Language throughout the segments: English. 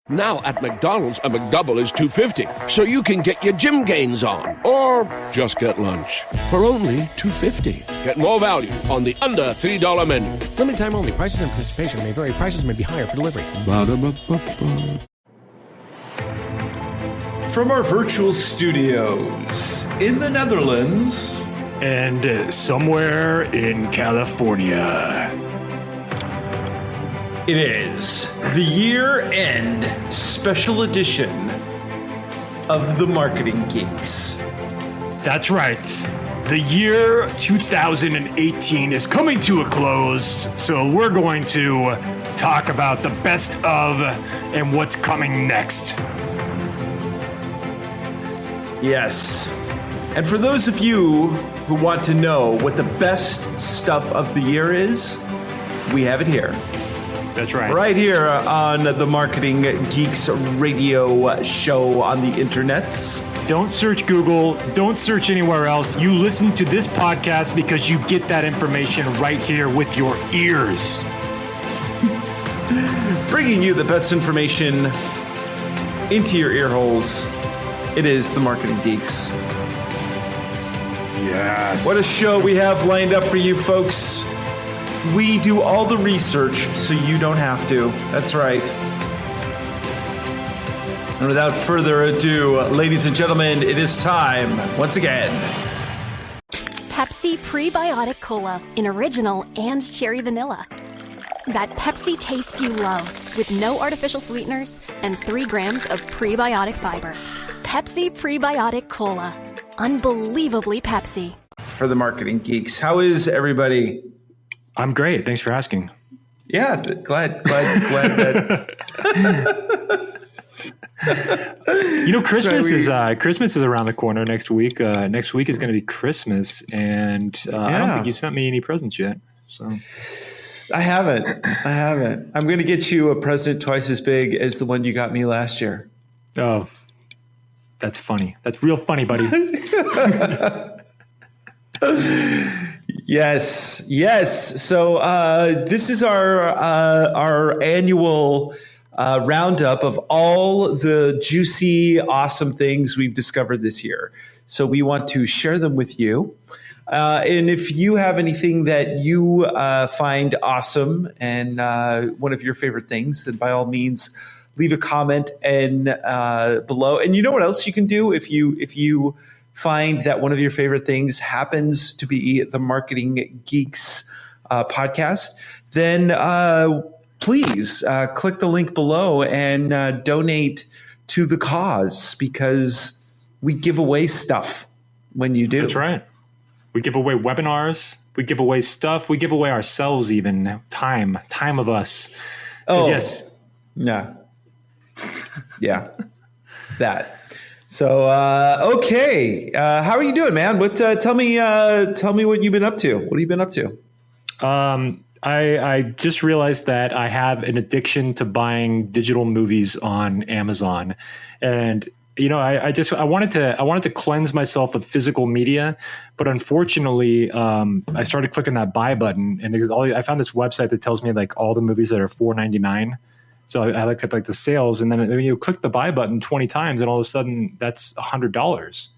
Now at McDonald's, a McDouble is $2.50, so you can get your gym gains on, or just get lunch for only $2.50. Get more value on the under $3 menu. Limited time only. Prices and participation may vary. Prices may be higher for delivery. Ba-da-ba-ba-ba. From our virtual studios in the Netherlands and somewhere in California, it is the year-end special edition of the Marketing Geeks. That's right. The year 2018 is coming to a close, so we're going to talk about the best of and what's coming next. Yes. And for those of you who want to know what the best stuff of the year is, we have it here. That's right. Right here on the Marketing Geeks radio show on the internets. Don't search Google. Don't search anywhere else. You listen to this podcast because you get that information right here with your ears. Bringing you the best information into your ear holes. It is the Marketing Geeks. Yes. What a show we have lined up for you folks. We do all the research so you don't have to. That's right. And without further ado, ladies and gentlemen, it is time, once again. Pepsi Prebiotic Cola in original and cherry vanilla. That Pepsi taste you love with no artificial sweeteners and 3 grams of prebiotic fiber. Pepsi Prebiotic Cola. Unbelievably Pepsi. For the Marketing Geeks. How is everybody? I'm great. Thanks for asking. Yeah, glad that. You know, Christmas is around the corner next week. Next week is going to be Christmas, and I don't think you sent me any presents yet. So I haven't. I'm going to get you a present twice as big as the one you got me last year. Oh, that's funny. That's real funny, buddy. Yes. So this is our annual roundup of all the juicy, awesome things we've discovered this year. So we want to share them with you. And if you have anything that you find awesome and one of your favorite things, then by all means, leave a comment and below. And you know what else you can do if you find that one of your favorite things happens to be the Marketing Geeks podcast, then please click the link below and donate to the cause, because we give away stuff when you do. That's right. We give away webinars. We give away stuff. We give away ourselves, even time of us. So yes. Yeah. That. So, okay. How are you doing, man? Tell me what you've been up to. What have you been up to? I just realized that I have an addiction to buying digital movies on Amazon, and you know, I wanted to cleanse myself of physical media, but unfortunately, I started clicking that buy button, and I found this website that tells me like all the movies that are $4.99. So I looked at like the sales, and then you click the buy button 20 times, and all of a sudden that's $100.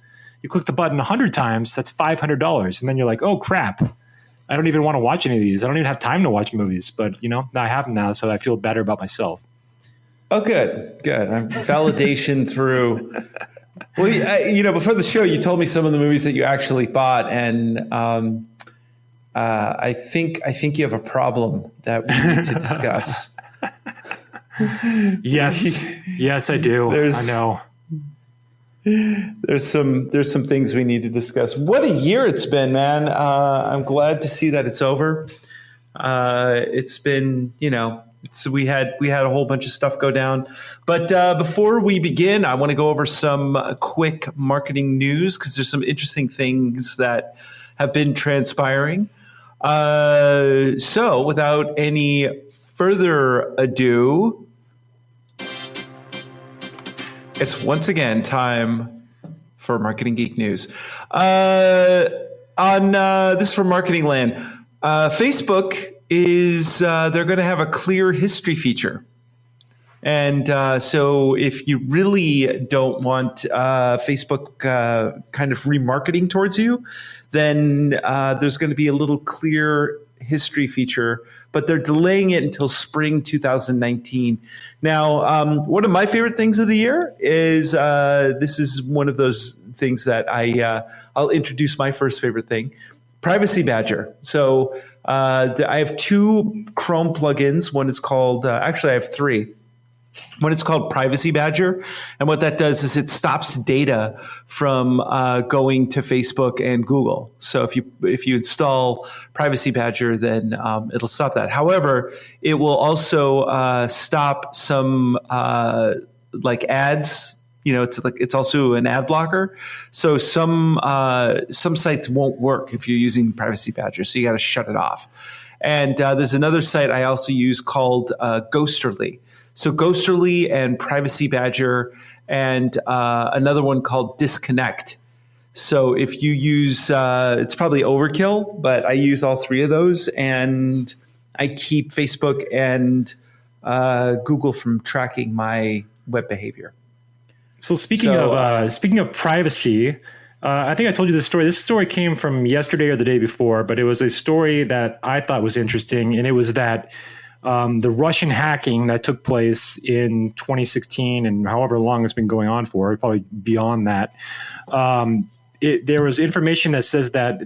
You click the button 100 times, that's $500, and then you're like, oh crap, I don't even want to watch any of these. I don't even have time to watch movies, but you know, I have them now, so I feel better about myself. Oh, good. Validation through. Well, before the show, you told me some of the movies that you actually bought, and I think you have a problem that we need to discuss. Yes, I do. I know. There's some things we need to discuss. What a year it's been, man. I'm glad to see that it's over. It's been, so we had a whole bunch of stuff go down. But before we begin, I want to go over some quick marketing news, because there's some interesting things that have been transpiring. So without any further ado, it's once again time for Marketing Geek News. On this from Marketing Land, Facebook is they're going to have a clear history feature. And so if you really don't want Facebook kind of remarketing towards you, then there's going to be a little clear history feature, but they're delaying it until spring 2019. Now, one of my favorite things of the year is this is one of those things that I'll introduce my first favorite thing. Privacy Badger. So I have 2 Chrome plugins. One is called, actually I have 3. One is called Privacy Badger. And what that does is it stops data from going to Facebook and Google. So if you install Privacy Badger, then it'll stop that. However, it will also stop some like ads. It's also an ad blocker. So some sites won't work if you're using Privacy Badger. So you got to shut it off. And there's another site I also use called Ghosterly. So Ghosterly and Privacy Badger and another one called Disconnect. So if you use, it's probably overkill, but I use all 3 of those, and I keep Facebook and Google from tracking my web behavior. So speaking of privacy, I think I told you this story. This story came from yesterday or the day before, but it was a story that I thought was interesting, and it was that the Russian hacking that took place in 2016 and however long it's been going on for, probably beyond that. There was information that says that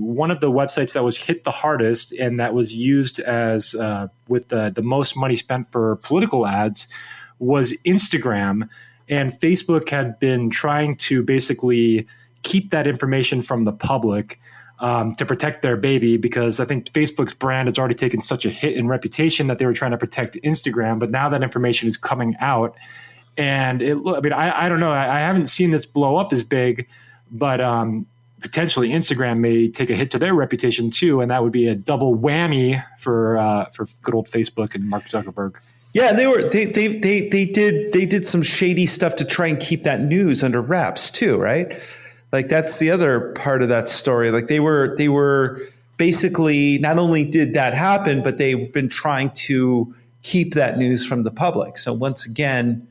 one of the websites that was hit the hardest and that was used as with the most money spent for political ads was Instagram. And Facebook had been trying to basically keep that information from the public to protect their baby, because I think Facebook's brand has already taken such a hit in reputation that they were trying to protect Instagram. But now that information is coming out, and I don't know. I haven't seen this blow up as big, but potentially Instagram may take a hit to their reputation too, and that would be a double whammy for good old Facebook and Mark Zuckerberg. Yeah, they did some shady stuff to try and keep that news under wraps too, right? Like that's the other part of that story. Like they were basically, not only did that happen, but they've been trying to keep that news from the public. So once again,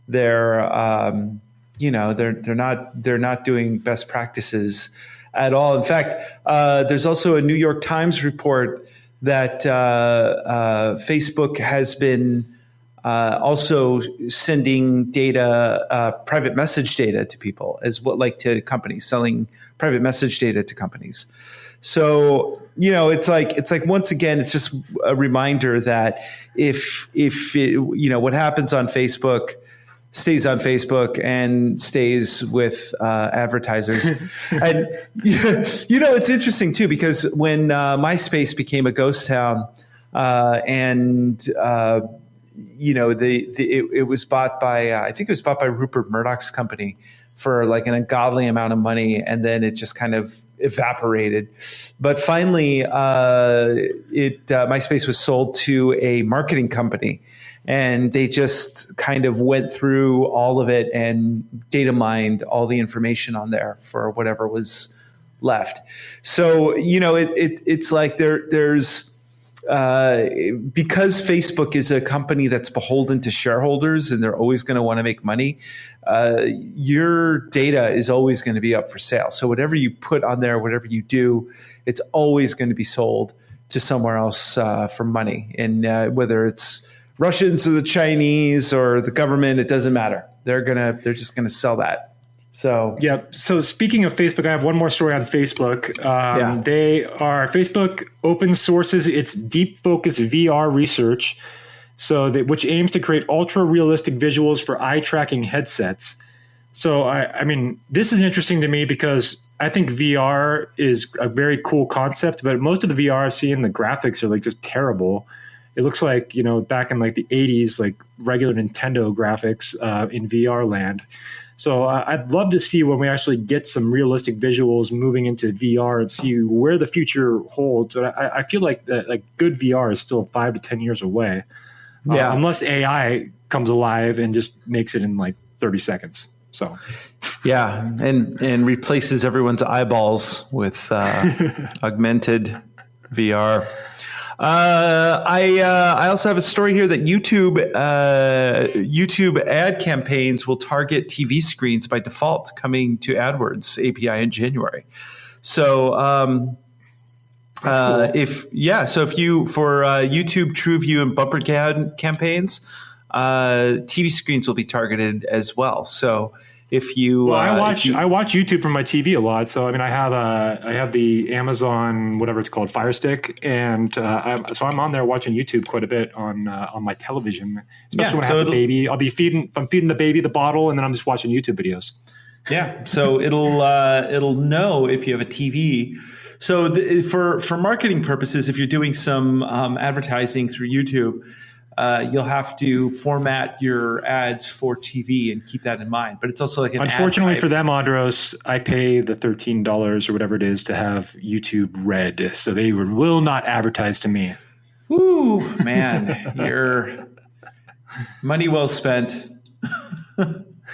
they're not doing best practices at all. In fact, there's also a New York Times report that Facebook has been also sending data, private message data to people, to companies, selling private message data to companies. So, it's like once again, it's just a reminder that if what happens on Facebook stays on Facebook and stays with advertisers. And, it's interesting too, because when MySpace became a ghost town it was bought by, I think it was bought by Rupert Murdoch's company for like an ungodly amount of money, and then it just kind of evaporated. But finally, MySpace was sold to a marketing company, and they just kind of went through all of it and data mined all the information on there for whatever was left. So, it's like there's because Facebook is a company that's beholden to shareholders and they're always going to want to make money, your data is always going to be up for sale. So whatever you put on there, whatever you do, it's always going to be sold to somewhere else for money. And whether it's Russians or the Chinese or the government, it doesn't matter. They're just going to sell that. So yeah. So speaking of Facebook, I have one more story on Facebook. Facebook open sources its deep focus VR research, which aims to create ultra realistic visuals for eye tracking headsets. So I mean, this is interesting to me because I think VR is a very cool concept, but most of the VR I've seen, the graphics are like just terrible. It looks like, back in like the 80s, like regular Nintendo graphics in VR land. So I'd love to see when we actually get some realistic visuals moving into VR and see where the future holds. But I feel like good VR is still 5 to 10 years away, unless AI comes alive and just makes it in like 30 seconds. So, yeah, and replaces everyone's eyeballs with augmented VR. I also have a story here that YouTube ad campaigns will target TV screens by default, coming to AdWords API in January. So Cool. if you for YouTube TrueView and bumper campaigns, TV screens will be targeted as well. So if you Well, I watch YouTube from my TV a lot. So I mean, I have the Amazon whatever it's called Fire Stick, and I'm on there watching YouTube quite a bit on my television, especially when I have the baby. I'm feeding the baby the bottle, and then I'm just watching YouTube videos. Yeah, so it'll know if you have a TV. So for marketing purposes, if you're doing some advertising through YouTube, you'll have to format your ads for TV and keep that in mind. But it's also like unfortunately for them, Andros, I pay the $13 or whatever it is to have YouTube Red, so they will not advertise to me. Ooh, man, your money well spent.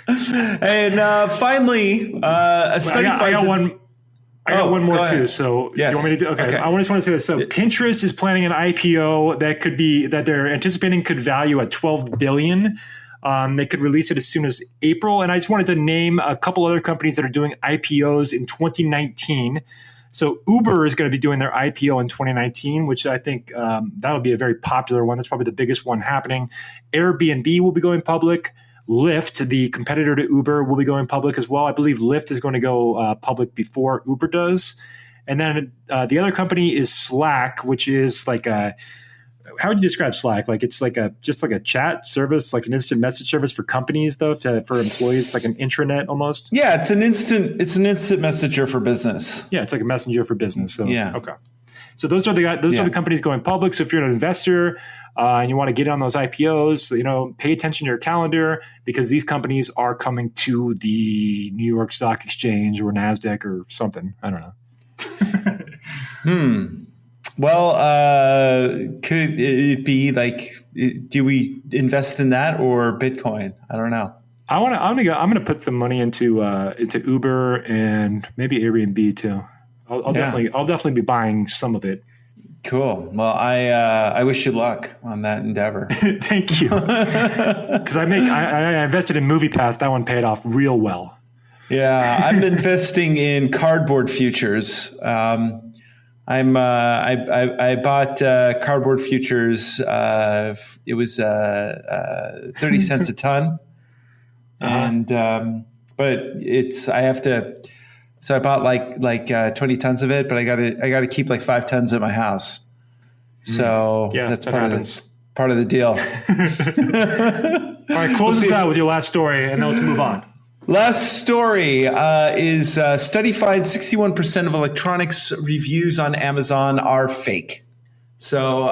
And finally, a study finds I got one more too. So yes. Do you want me to do? Okay. I just want to say this. So Pinterest is planning an IPO that they're anticipating could value at $12 billion. They could release it as soon as April. And I just wanted to name a couple other companies that are doing IPOs in 2019. So Uber is going to be doing their IPO in 2019, which I think that'll be a very popular one. That's probably the biggest one happening. Airbnb will be going public. Lyft, the competitor to Uber, will be going public as well. I believe Lyft is going to go public before Uber does. And then the other company is Slack, which is like how would you describe Slack? Like it's like just like a chat service, like an instant message service for companies, though, for employees. It's like an intranet almost. Yeah, it's an instant messenger for business. Yeah, it's like a messenger for business. So yeah, okay. So those are the companies going public. So if you're an investor and you want to get on those IPOs, pay attention to your calendar because these companies are coming to the New York Stock Exchange or NASDAQ or something. I don't know. Well, could it be like, do we invest in that or Bitcoin? I don't know. I'm gonna put some money into Uber and maybe Airbnb too. I'll definitely be buying some of it. Cool. Well, I wish you luck on that endeavor. Thank you. Because I invested in MoviePass. That one paid off real well. Yeah, I'm investing in cardboard futures. I bought cardboard futures. It was 30 cents a ton, and but I have to. So I bought like 20 tons of it, but I got to keep like 5 tons at my house. So that's part of the deal. All right, close us out with your last story, and then let's move on. Last story is study finds 61% of electronics reviews on Amazon are fake. So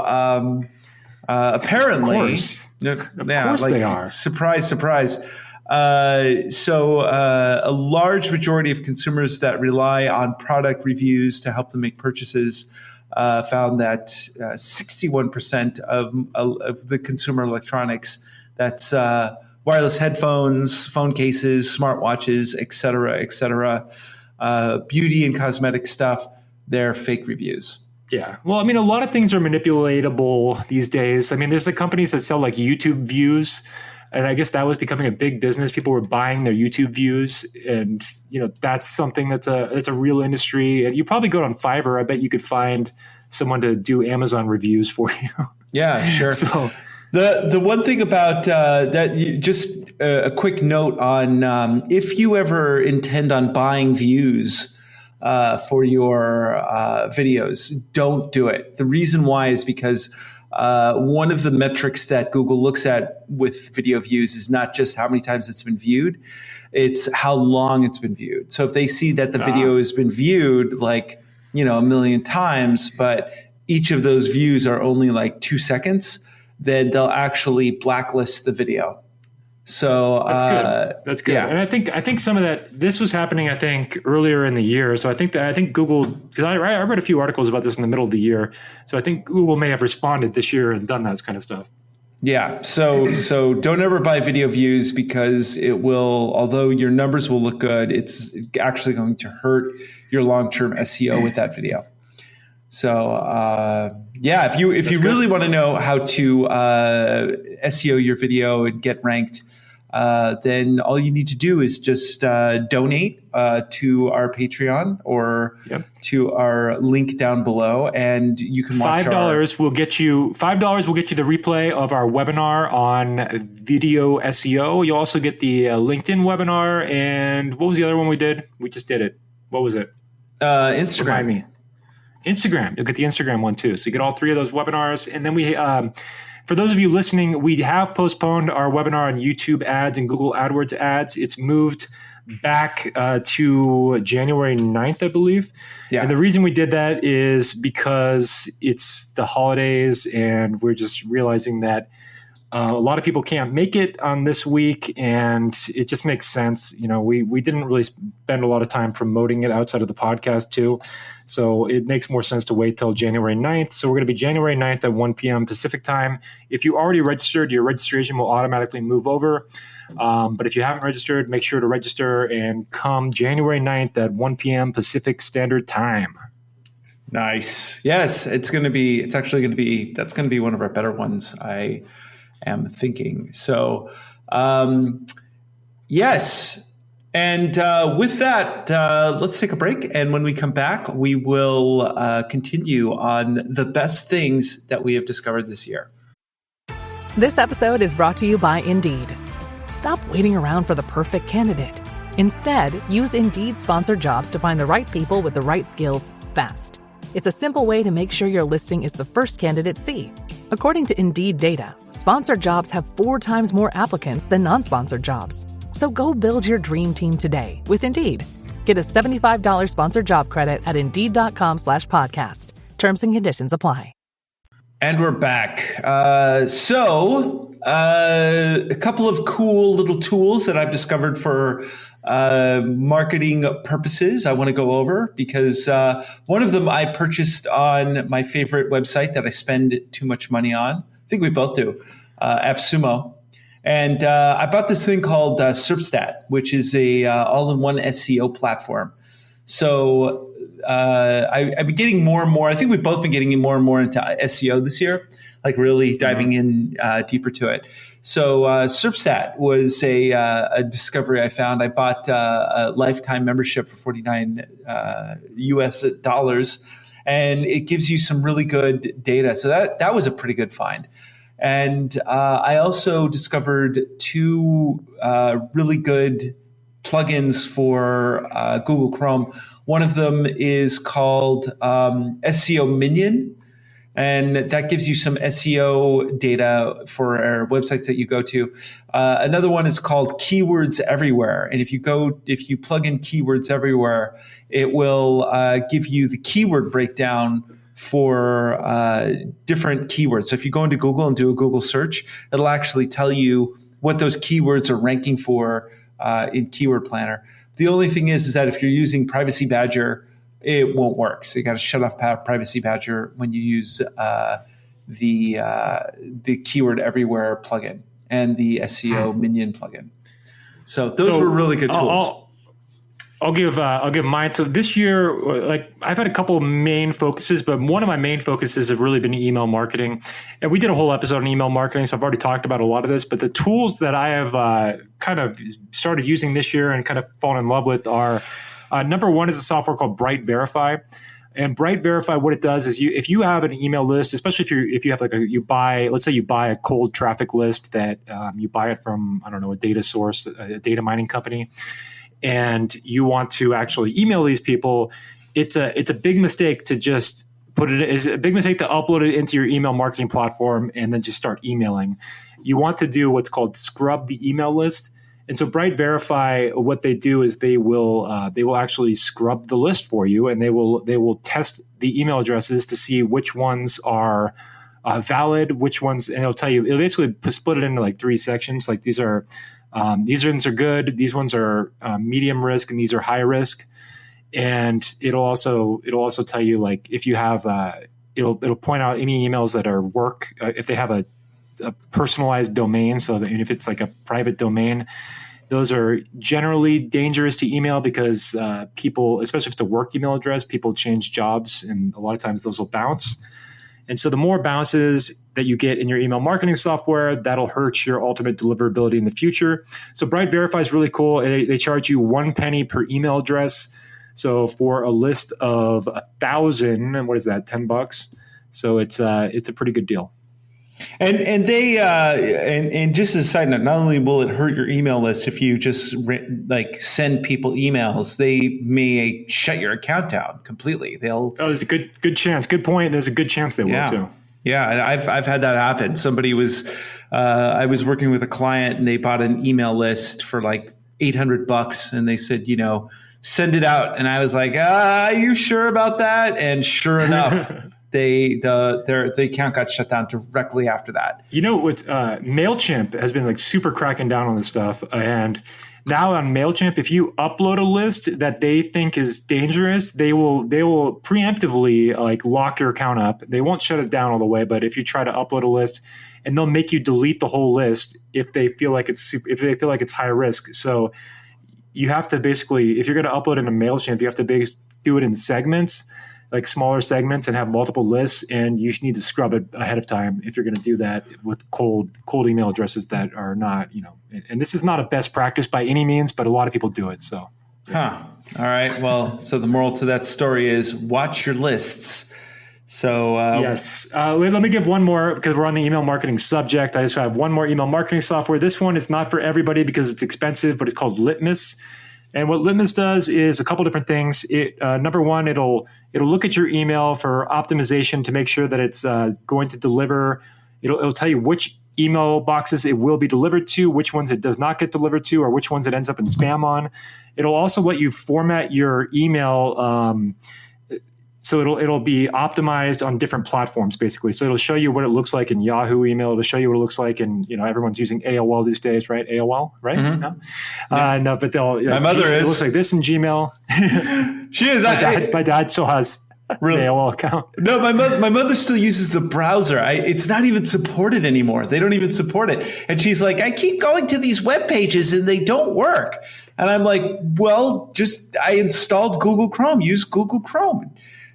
apparently, of course they are. Surprise, surprise. So a large majority of consumers that rely on product reviews to help them make purchases found that 61% of the consumer electronics, that's wireless headphones, phone cases, smartwatches, et cetera, beauty and cosmetic stuff, they're fake reviews. Yeah. Well, I mean, a lot of things are manipulatable these days. I mean, there's the companies that sell like YouTube views. And I guess that was becoming a big business. People were buying their YouTube views, and that's something that's a real industry. And you probably go on Fiverr. I bet you could find someone to do Amazon reviews for you. Yeah, sure. So the one thing about that, just a quick note on if you ever intend on buying views for your videos, don't do it. The reason why is because one of the metrics that Google looks at with video views is not just how many times it's been viewed, it's how long it's been viewed. So if they see that the video has been viewed like, 1 million times, but each of those views are only like 2 seconds, then they'll actually blacklist the video. So that's good. That's good. Yeah. And I think some of that, this was happening, I think, earlier in the year. So I think Google, because I read a few articles about this in the middle of the year. So I think Google may have responded this year and done that kind of stuff. Yeah. So don't ever buy video views because it will, although your numbers will look good, it's actually going to hurt your long-term SEO with that video. So if you really want to know how to SEO your video and get ranked, then all you need to do is just donate to our Patreon or to our link down below, and you can watch $5 will get you the replay of our webinar on video SEO. You'll also get the LinkedIn webinar, and what was the other one we did? We just did it. What was it? Instagram. Remind me. Instagram. You'll get the Instagram one too. So you get all three of those webinars, and then we. For those of you listening, we have postponed our webinar on YouTube ads and Google AdWords ads. It's moved back to January 9th, I believe. Yeah. And the reason we did that is because it's the holidays, and we're just realizing that a lot of people can't make it on this week, and it just makes sense. We didn't really spend a lot of time promoting it outside of the podcast too. So it makes more sense to wait till January 9th. So we're going to be January 9th at 1 p.m. Pacific time. If you already registered, your registration will automatically move over. But if you haven't registered, make sure to register and come January 9th at 1 p.m. Pacific Standard Time. Nice. Yes, that's going to be one of our better ones, I am thinking. So, yes. And with that, let's take a break. And when we come back, we will continue on the best things that we have discovered this year. This episode is brought to you by Indeed. Stop waiting around for the perfect candidate. Instead, use Indeed sponsored jobs to find the right people with the right skills fast. It's a simple way to make sure your listing is the first candidates see. According to Indeed data, sponsored jobs have 4 times more applicants than non-sponsored jobs. So go build your dream team today with Indeed. Get a $75 sponsored job credit at Indeed.com/podcast. Terms and conditions apply. And we're back. A couple of cool little tools that I've discovered for marketing purposes I want to go over, because one of them I purchased on my favorite website that I spend too much money on. I think we both do, AppSumo. And I bought this thing called SERPstat, which is a all-in-one SEO platform. So I've been getting more and more. I think we've both been getting more and more into SEO this year, like really diving in deeper to it. So SERPstat was a discovery I found. I bought a lifetime membership for $49 US dollars, and it gives you some really good data. So that was a pretty good find. And I also discovered 2 really good plugins for Google Chrome. One of them is called SEO Minion, and that gives you some SEO data for our websites that you go to. Another one is called Keywords Everywhere, and if you plug in Keywords Everywhere, it will give you the keyword breakdown for different keywords. So if you go into Google and do a Google search, it'll actually tell you what those keywords are ranking for in Keyword Planner. The only thing is that if you're using Privacy Badger, it won't work. So you got to shut off Privacy Badger when you use the Keyword Everywhere plugin and the SEO Minion plugin. So those were really good tools. I'll give mine. So this year, like I've had a couple of main focuses, but one of my main focuses have really been email marketing. And we did a whole episode on email marketing, so I've already talked about a lot of this. But the tools that I have kind of started using this year and kind of fallen in love with are number one is a software called Bright Verify. And Bright Verify, what it does is if you have an email list, especially if you have let's say you buy a cold traffic list that you buy it from, I don't know, a data source, a data mining company, and you want to actually email these people, it's a big mistake to just it's a big mistake to upload it into your email marketing platform and then just start emailing. You want to do what's called scrub the email list. And so Bright Verify, what they do is they will actually scrub the list for you, and they will test the email addresses to see which ones are valid, which ones, and it'll basically split it into like 3 sections. Like these ones are good, these ones are medium risk, and these are high risk. And it'll also tell you, like, if you have it'll point out any emails that are work if they have a personalized domain. So that if it's like a private domain, Those are generally dangerous to email because people, especially if it's a work email address, people change jobs, and a lot of times those will bounce. And so the more bounces that you get in your email marketing software, that'll hurt your ultimate deliverability in the future. So Bright Verify is really cool. They charge you 1 penny per email address. So for a list of 1,000, and what is that, $10? So it's a pretty good deal. And they and just as a side note, not only will it hurt your email list if you just send people emails, they may shut your account down completely. There's a good chance. Good point. There's a good chance they will too. Yeah, I've had that happen. Somebody was I was working with a client and they bought an email list for like $800, and they said, send it out, and I was like, are you sure about that? And sure enough. The account got shut down directly after that. MailChimp has been like super cracking down on this stuff. And now on MailChimp, if you upload a list that they think is dangerous, they will preemptively like lock your account up. They won't shut it down all the way, but if you try to upload a list, and they'll make you delete the whole list if they feel like it's high risk. So you have to basically, if you're going to upload into MailChimp, you have to do it in segments, like smaller segments, and have multiple lists, and you need to scrub it ahead of time if you're going to do that with cold email addresses that are not, and this is not a best practice by any means, but a lot of people do it. So, All right. Well, so the moral to that story is watch your lists. So yes, let me give one more, because we're on the email marketing subject. I just have one more email marketing software. This one is not for everybody because it's expensive, but it's called Litmus. And what Litmus does is a couple different things. Number one, it'll look at your email for optimization to make sure that it's going to deliver. It'll tell you which email boxes it will be delivered to, which ones it does not get delivered to, or which ones it ends up in spam on. It'll also let you format your email. So it'll be optimized on different platforms, basically. So it'll show you what it looks like in Yahoo email. It'll show you what it looks like in, everyone's using AOL these days, right? AOL, right? Mm-hmm. No? Yeah. No, but my mother is. It looks like this in Gmail. She is. My dad still has really? an AOL account. No, my mother still uses the browser. It's not even supported anymore. They don't even support it. And she's like, I keep going to these web pages and they don't work. And I'm like, well, I installed Google Chrome. Use Google Chrome.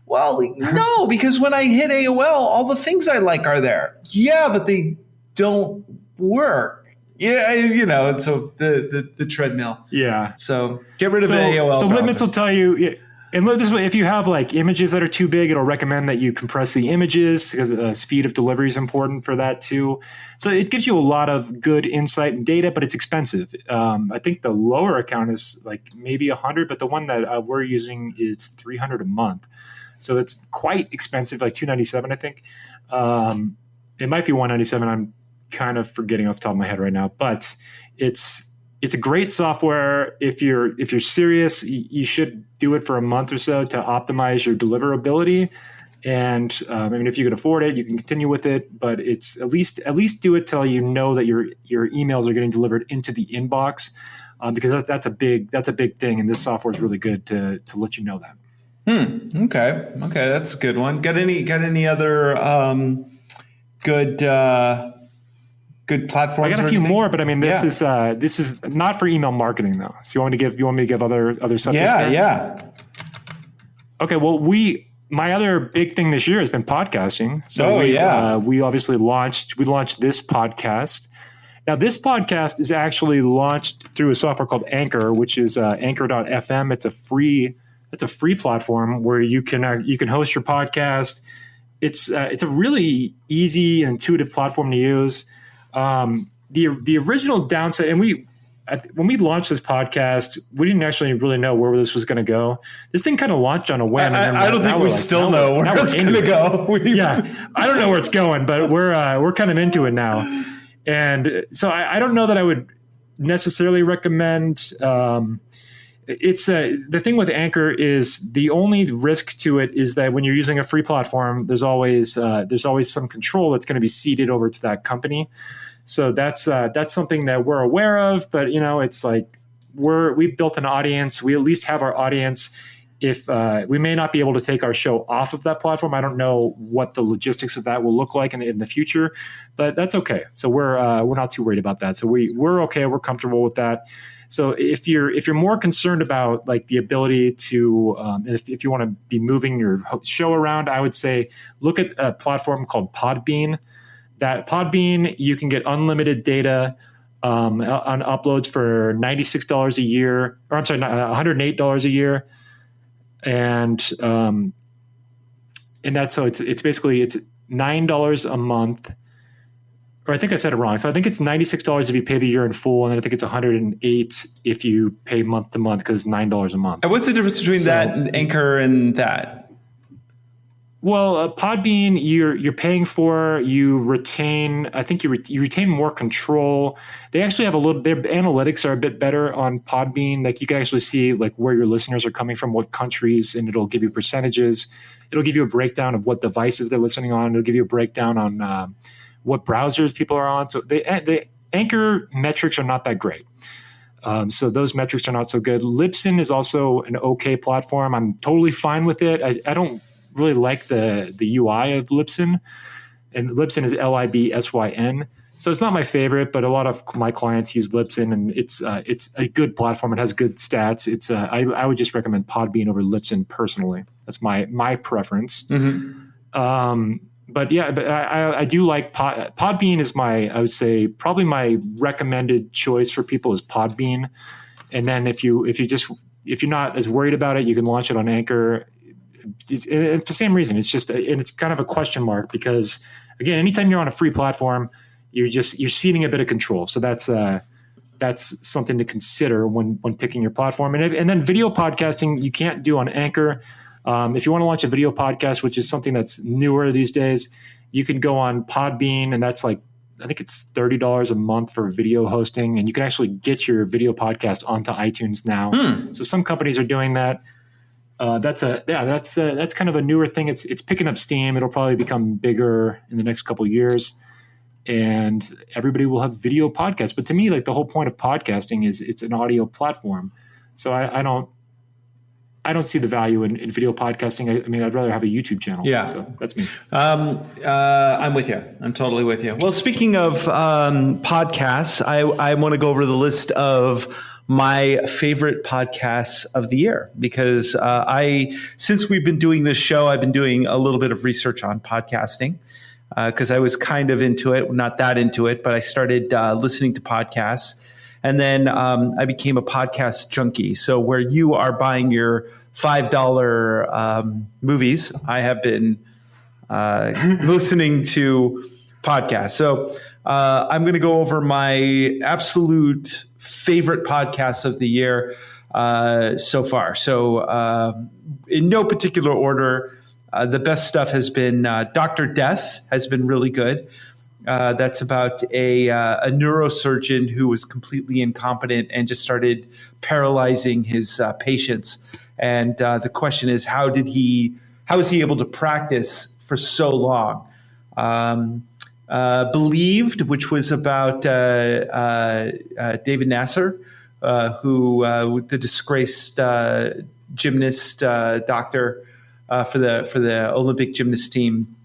Well, no, because when I hit AOL, all the things I like are there. Yeah, but they don't work. Yeah, so the treadmill. Yeah. So get rid of the AOL. So Litmus will tell you, and Litmus, if you have like images that are too big, it'll recommend that you compress the images because speed of delivery is important for that too. So it gives you a lot of good insight and data, but it's expensive. I think the lower account is like maybe $100, but the one that we're using is $300 a month. So it's quite expensive, like $297, I think. It might be $197. I'm kind of forgetting off the top of my head right now, but it's a great software. If you're serious, you should do it for a month or so to optimize your deliverability. And if you can afford it, you can continue with it. But it's at least do it till you know that your emails are getting delivered into the inbox, because that's a big thing. And this software is really good to let you know that. Okay, that's a good one. Got any other good platforms? I got a few more, but this is not for email marketing though. So you want me to give other subjects? Yeah. Okay. Well, my other big thing this year has been podcasting. So we obviously launched this podcast. Now, this podcast is actually launched through a software called Anchor, which is Anchor.fm. It's a free platform where you can host your podcast. It's a really easy and intuitive platform to use. The original downside, and when we launched this podcast, we didn't actually really know where this was going to go. This thing kind of launched on a whim. I don't think we still know where it's going to go. I don't know where it's going, but we're kind of into it now. And so I don't know that I would necessarily recommend. It's the thing with Anchor is the only risk to it is that when you're using a free platform, there's always some control that's going to be ceded over to that company. So that's something that we're aware of, but it's like we've built an audience. We at least have our audience if we may not be able to take our show off of that platform. I don't know what the logistics of that will look like in the future, but that's okay. So we're not too worried about that. So we're okay. We're comfortable with that. So if you're more concerned about like the ability to, if you want to be moving your show around, I would say look at a platform called Podbean. That Podbean, you can get unlimited data on uploads for $96 a year, or I'm sorry, $108 a year. And that's, so it's basically, it's $9 a month, or I think I said it wrong. So I think it's $96 if you pay the year in full. And then I think it's $108 if you pay month to month, because it's $9 a month. And what's the difference between that and Anchor and that? Well, Podbean, you're paying for, you retain, I think you retain more control. They actually have their analytics are a bit better on Podbean. Like you can actually see like where your listeners are coming from, what countries, and it'll give you percentages. It'll give you a breakdown of what devices they're listening on. It'll give you a breakdown on what browsers people are on. So the Anchor metrics are not that great. So those metrics are not so good. Libsyn is also an okay platform. I'm totally fine with it. I don't really like the UI of Libsyn, and Libsyn is Libsyn. So it's not my favorite, but a lot of my clients use Libsyn, and it's a good platform. It has good stats. It's I would just recommend Podbean over Libsyn personally. That's my preference. Mm-hmm. But I do like Podbean is I would say probably my recommended choice for people is Podbean. And then if you're not as worried about it, you can launch it on Anchor. It's the same reason. It's just, and it's kind of a question mark because, again, anytime you're on a free platform, you're ceding a bit of control. So that's something to consider when picking your platform. And then video podcasting, you can't do on Anchor. If you want to launch a video podcast, which is something that's newer these days, you can go on Podbean, and that's like, I think it's $30 a month for video hosting, and you can actually get your video podcast onto iTunes now. So some companies are doing that. That's kind of a newer thing. It's picking up steam. It'll probably become bigger in the next couple of years, and everybody will have video podcasts. But to me, like the whole point of podcasting is it's an audio platform. So I don't see the value in video podcasting. I mean, I'd rather have a YouTube channel. Yeah. So that's me. I'm with you. I'm totally with you. Well, speaking of podcasts, I want to go over the list of my favorite podcasts of the year, because since we've been doing this show, I've been doing a little bit of research on podcasting because I was kind of into it, not that into it, but I started listening to podcasts. And then I became a podcast junkie. So where you are buying your $5 movies, I have been listening to podcasts. So I'm going to go over my absolute favorite podcasts of the year so far. So in no particular order, the best stuff has been Dr. Death has been really good. That's about a neurosurgeon who was completely incompetent and just started paralyzing his patients. And the question is, how was he able to practice for so long? Believed, which was about David Nasser, who the disgraced gymnast doctor for the Olympic gymnast team,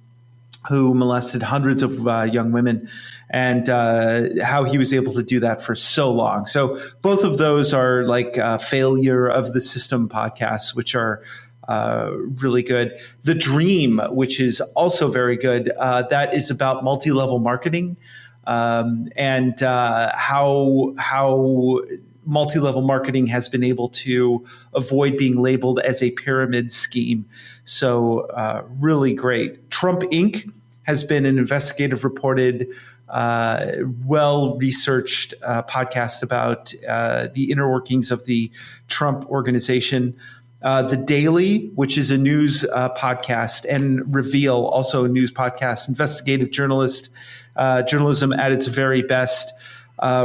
who molested hundreds of young women, and how he was able to do that for so long. So both of those are like failure of the system podcasts, which are really good. The Dream, which is also very good, that is about multi-level marketing and how multi-level marketing has been able to avoid being labeled as a pyramid scheme. So really great. Trump Inc. has been an investigative reported, well-researched podcast about the inner workings of the Trump organization. The Daily, which is a news podcast, and Reveal, also a news podcast, investigative journalism at its very best.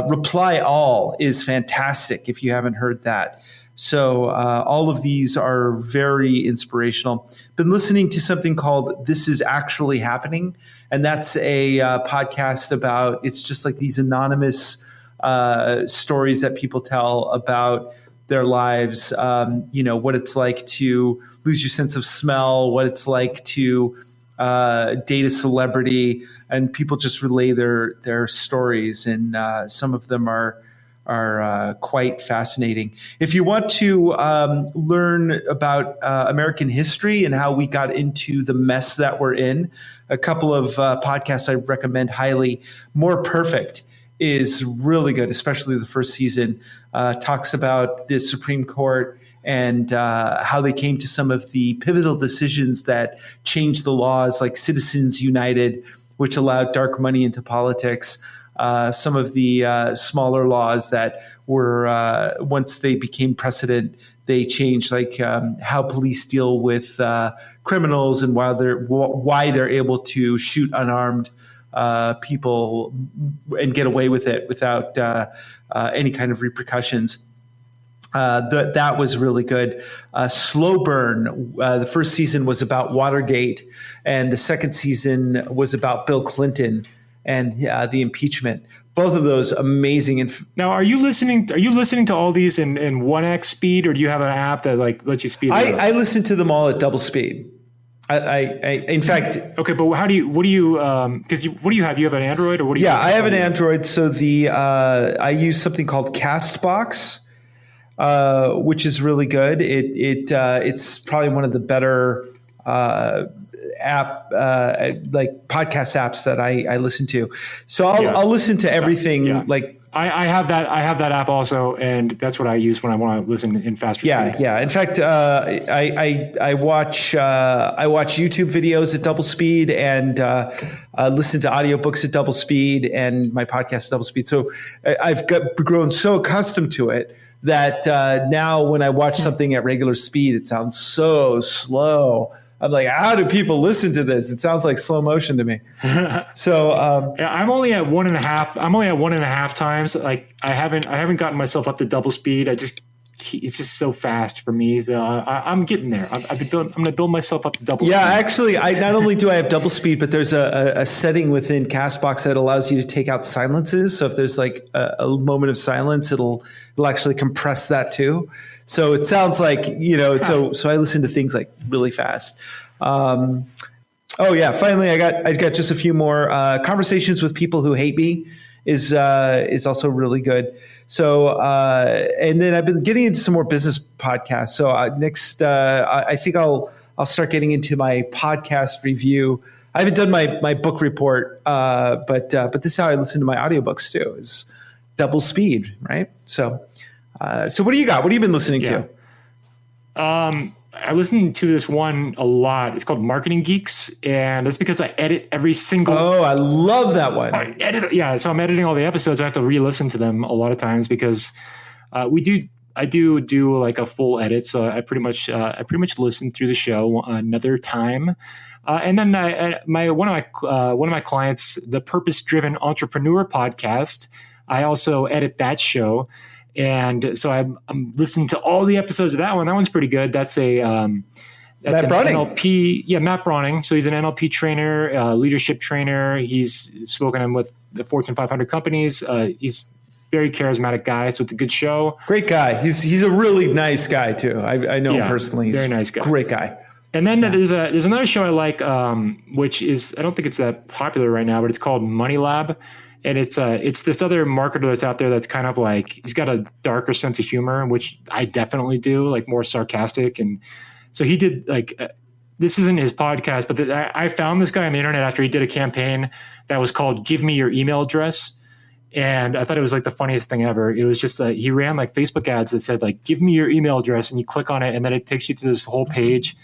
Reply All is fantastic if you haven't heard that. So all of these are very inspirational. Been listening to something called This Is Actually Happening, and that's a podcast about, it's just like these anonymous stories that people tell about their lives, what it's like to lose your sense of smell, what it's like to date a celebrity, and people just relay their stories, and some of them are quite fascinating. If you want to learn about American history and how we got into the mess that we're in, a couple of podcasts I recommend highly. More Perfect is really good, especially the first season. Talks about the Supreme Court and how they came to some of the pivotal decisions that changed the laws, like Citizens United, which allowed dark money into politics. Some of the smaller laws that were, once they became precedent, they changed, like how police deal with criminals and why they're able to shoot unarmed people and get away with it without any kind of repercussions. That was really good. Slow Burn. The first season was about Watergate, and the second season was about Bill Clinton and the impeachment. Both of those amazing. Now, are you listening to all these in 1x speed, or do you have an app that like lets you speed it up? I listen to them all at double speed. I in fact. Okay, but what do you have? You have an Android, or what do you? Yeah, I have an Android. So I use something called Castbox, which is really good. It's probably one of the better like podcast apps that I listen to. So I'll listen to everything. Yeah. Like I have that app also, and that's what I use when I want to listen in faster speed. Yeah. In fact, I watch YouTube videos at double speed and listen to audiobooks at double speed and my podcast at double speed. So I've grown so accustomed to it that now when I watch something at regular speed, it sounds so slow. I'm like, how do people listen to this? It sounds like slow motion to me. So I'm only at 1.5. I'm only at 1.5 times. Like I haven't gotten myself up to double speed. It's just so fast for me. So I'm getting there. I'm going to build myself up to double speed. Yeah, actually, not only do I have double speed, but there's a setting within Castbox that allows you to take out silences. So if there's like a moment of silence, it'll actually compress that too. So it sounds like, so I listen to things like really fast. Oh yeah, finally I got just a few more conversations with people who hate me is also really good. So and then I've been getting into some more business podcasts. So next I think I'll start getting into my podcast review. I haven't done my book report, but this is how I listen to my audiobooks too, is double speed, right? So what do you got? What have you been listening to? I listen to this one a lot. It's called Marketing Geeks, and that's because I edit every single. Oh, I love that one. So I'm editing all the episodes. I have to re-listen to them a lot of times because I do like a full edit. So I pretty much listen through the show another time. And then one of my clients, the Purpose Driven Entrepreneur podcast, I also edit that show. And so I'm listening to all the episodes of that one. That one's pretty good. That's an NLP. Yeah, Matt Browning. So he's an NLP trainer, leadership trainer. He's spoken with the Fortune 500 companies. He's very charismatic guy. So it's a good show. Great guy. He's a really nice guy too. I know him personally. He's very nice guy. Great guy. And then there's another show I like, which is, I don't think it's that popular right now, but it's called Money Lab. And it's this other marketer that's out there that's kind of like, he's got a darker sense of humor, which I definitely do, like more sarcastic. And so he did this isn't his podcast, but I found this guy on the internet after he did a campaign that was called Give Me Your Email Address. And I thought it was like the funniest thing ever. It was just he ran like Facebook ads that said like, give me your email address, and you click on it and then it takes you to this whole page.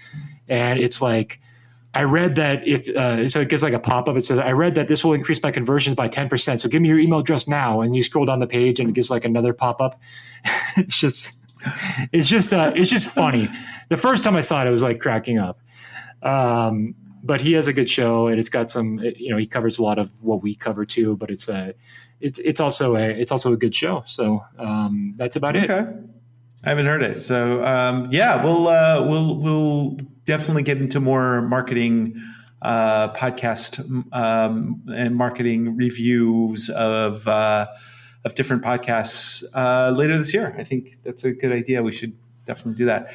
And it's like, I read that so it gets like a pop-up. It says, I read that this will increase my conversions by 10%. So give me your email address now. And you scroll down the page and it gives like another pop-up. It's just funny. The first time I saw it, I was like cracking up. But he has a good show, and it's got some, he covers a lot of what we cover too, but it's also a good show. So that's about it. Okay. I haven't heard it. So we'll definitely get into more marketing podcast and marketing reviews of different podcasts later this year. I think that's a good idea. We should definitely do that.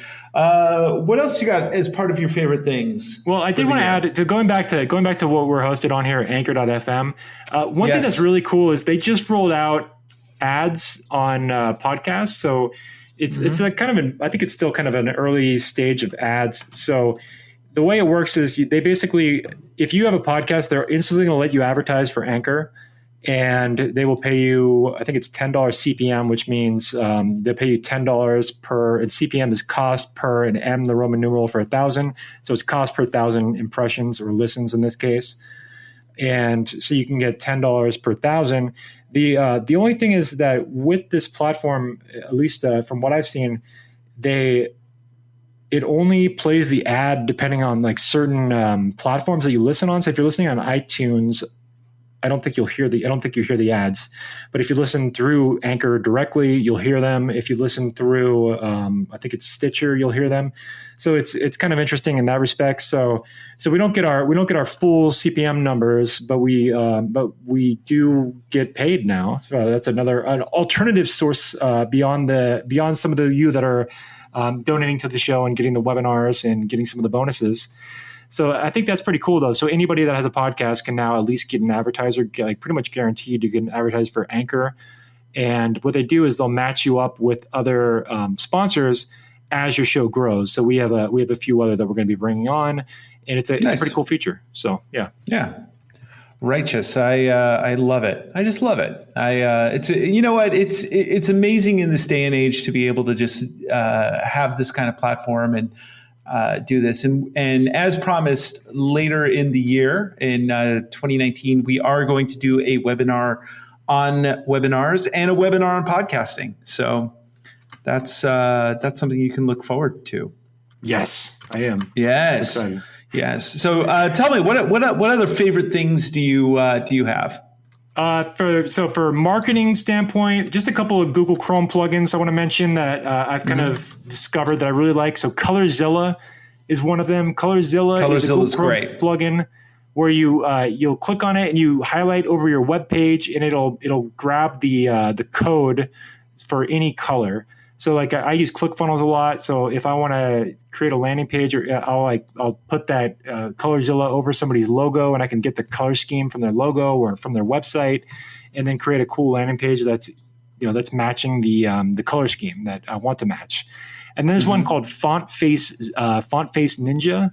What else you got as part of your favorite things? Well, I did want to add to going back to what we're hosted on here, Anchor.fm. One thing that's really cool is they just rolled out ads on podcasts. So it's a kind of I think it's still kind of an early stage of ads. So the way it works is they basically, if you have a podcast, they're instantly going to let you advertise for Anchor. And they will pay you, I think it's $10 CPM, which means they'll pay you $10 per, and CPM is cost per, and M, the Roman numeral for 1,000. So it's cost per 1,000 impressions or listens in this case. And so you can get $10 per 1,000. The only thing is that with this platform, at least from what I've seen, it only plays the ad depending on like certain platforms that you listen on. So if you're listening on iTunes, I don't think you hear the ads, but if you listen through Anchor directly, you'll hear them. If you listen through, I think it's Stitcher, you'll hear them. So it's kind of interesting in that respect. So we don't get our full CPM numbers, but we do get paid now. So that's an alternative source beyond some of you that are donating to the show and getting the webinars and getting some of the bonuses. So I think that's pretty cool, though. So anybody that has a podcast can now at least get an advertiser, like pretty much guaranteed to get an advertiser for Anchor. And what they do is they'll match you up with other sponsors as your show grows. So we have a few other that we're going to be bringing on, and it's a pretty cool feature. So yeah. Righteous. I love it. I just love it. You know what? It's amazing in this day and age to be able to just have this kind of platform and do this. And as promised, later in the year, in 2019, we are going to do a webinar on webinars and a webinar on podcasting. So that's something you can look forward to. Yes, I am. Yes. Yes. So tell me, what other favorite things do you have? For marketing standpoint, just a couple of Google Chrome plugins I want to mention that I've kind of discovered that I really like. So Colorzilla is one of them. Colorzilla is a Google Chrome plugin where you'll click on it and you highlight over your web page, and it'll grab the code for any color. So like I use ClickFunnels a lot. So if I want to create a landing page, I'll put that Colorzilla over somebody's logo, and I can get the color scheme from their logo or from their website, and then create a cool landing page that's matching the color scheme that I want to match. And then there's one called Font Face Ninja,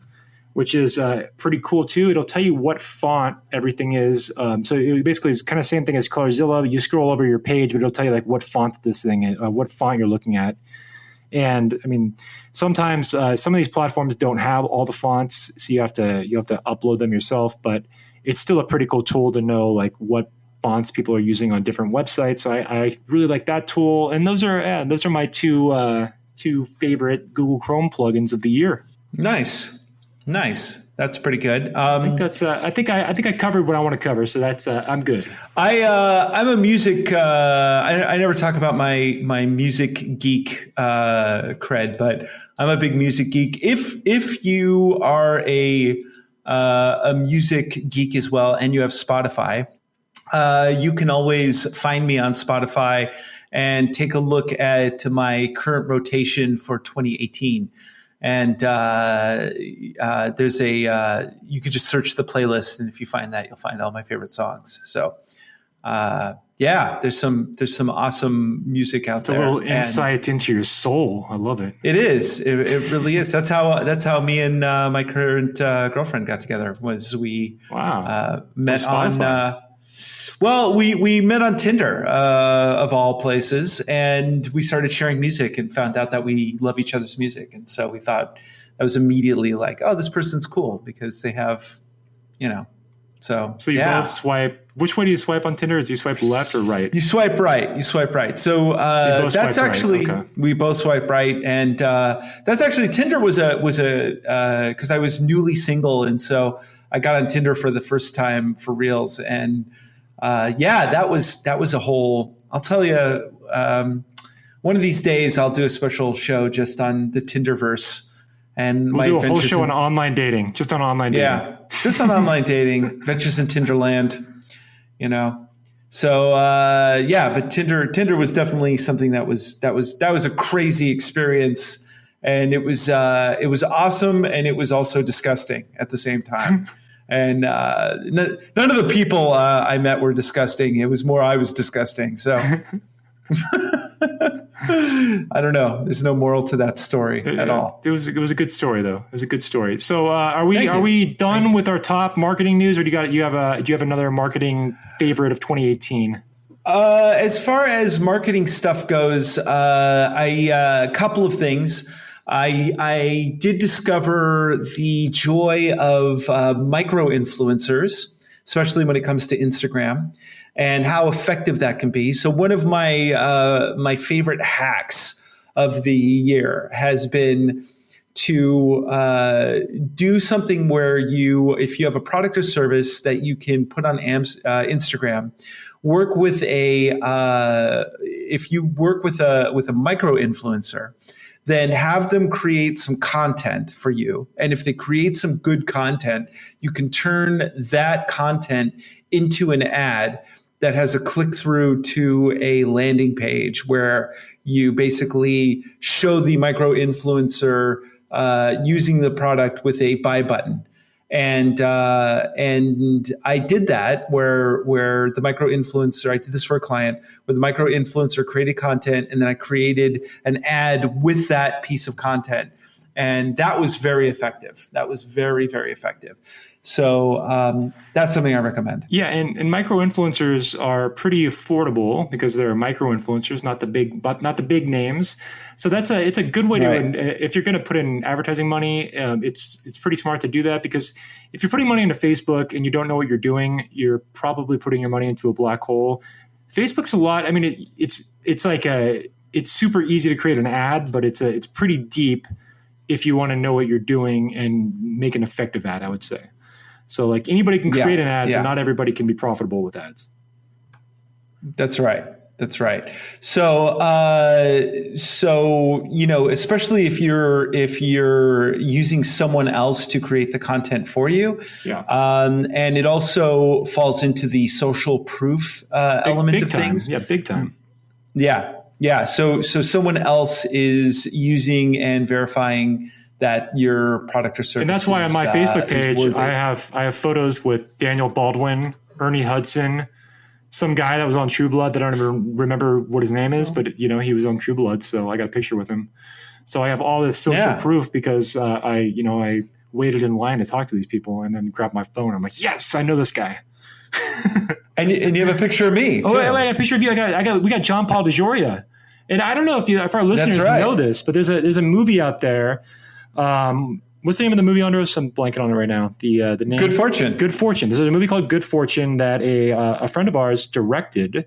which is pretty cool too. It'll tell you what font everything is. So it basically is kind of same thing as Colorzilla. You scroll over your page, but it'll tell you like what font this thing is, what font you're looking at. And I mean, sometimes some of these platforms don't have all the fonts, so you have to upload them yourself. But it's still a pretty cool tool to know like what fonts people are using on different websites. So I really like that tool. And those are my two favorite Google Chrome plugins of the year. Nice. That's pretty good. I think that's. I think I covered what I want to cover, so that's. I'm good. I'm a music. I never talk about my music geek cred, but I'm a big music geek. If you are a music geek as well, and you have Spotify, you can always find me on Spotify and take a look at my current rotation for 2018. And there's you could just search the playlist, and if you find that, you'll find all my favorite songs. So there's some awesome music out there. It's a little insight into your soul. I love it. It is. It really is. That's how me and my current girlfriend got together. Was we met on. We met on Tinder, of all places, and we started sharing music and found out that we love each other's music. And so we thought that was immediately like, oh, this person's cool because they have, So you both swipe. Which way do you swipe on Tinder? Do you swipe left or right? You swipe right. So that's actually we both swipe right, and that's actually Tinder was a because I was newly single, and so I got on Tinder for the first time for reals, and that was a whole. I'll tell you, one of these days I'll do a special show just on the Tinderverse. And we'll do a whole show on online dating, just on online dating. Yeah, just on online dating, adventures in Tinderland, So but Tinder was definitely something that was a crazy experience, and it was awesome, and it was also disgusting at the same time. And none of the people I met were disgusting. It was more I was disgusting. So I don't know. There's no moral to that story at all. It was a good story, though. It was a good story. So are we done with our top marketing news, or do you have another marketing favorite of 2018? As far as marketing stuff goes, a couple of things. I did discover the joy of micro influencers, especially when it comes to Instagram, and how effective that can be. So one of my favorite hacks of the year has been to do something where if you have a product or service that you can put on Instagram, work with if you work with a micro influencer, then have them create some content for you. And if they create some good content, you can turn that content into an ad that has a click through to a landing page where you basically show the micro influencer using the product with a buy button. And I did that where the micro influencer, I did this for a client where the micro influencer created content, and then I created an ad with that piece of content. And that was very effective. That was very, very effective. So that's something I recommend. Yeah, and micro influencers are pretty affordable because they're micro influencers, not the big names. So it's a good way to, if you're going to put in advertising money, it's pretty smart to do that, because if you're putting money into Facebook and you don't know what you're doing, you're probably putting your money into a black hole. Facebook's a lot. I mean, it's super easy to create an ad, but it's pretty deep if you want to know what you're doing and make an effective ad, I would say. So like anybody can create an ad, but not everybody can be profitable with ads. That's right. That's right. So, especially if you're using someone else to create the content for you, and it also falls into the social proof element of things. Yeah, big time. Yeah. So someone else is using and verifying that your product or service. And that's why on my Facebook page, I have photos with Daniel Baldwin, Ernie Hudson, some guy that was on True Blood that I don't even remember what his name is, but he was on True Blood, so I got a picture with him. So I have all this social proof because I waited in line to talk to these people and then grabbed my phone. I'm like, yes, I know this guy. and you have a picture of me. Oh, wait, I got a picture of you. We got John Paul DeJoria, and I don't know if our listeners know this, but there's a movie out there. What's the name of the movie, Andros? I'm blanking on it right now. The name. Good Fortune. Good Fortune. There's a movie called Good Fortune that a friend of ours directed.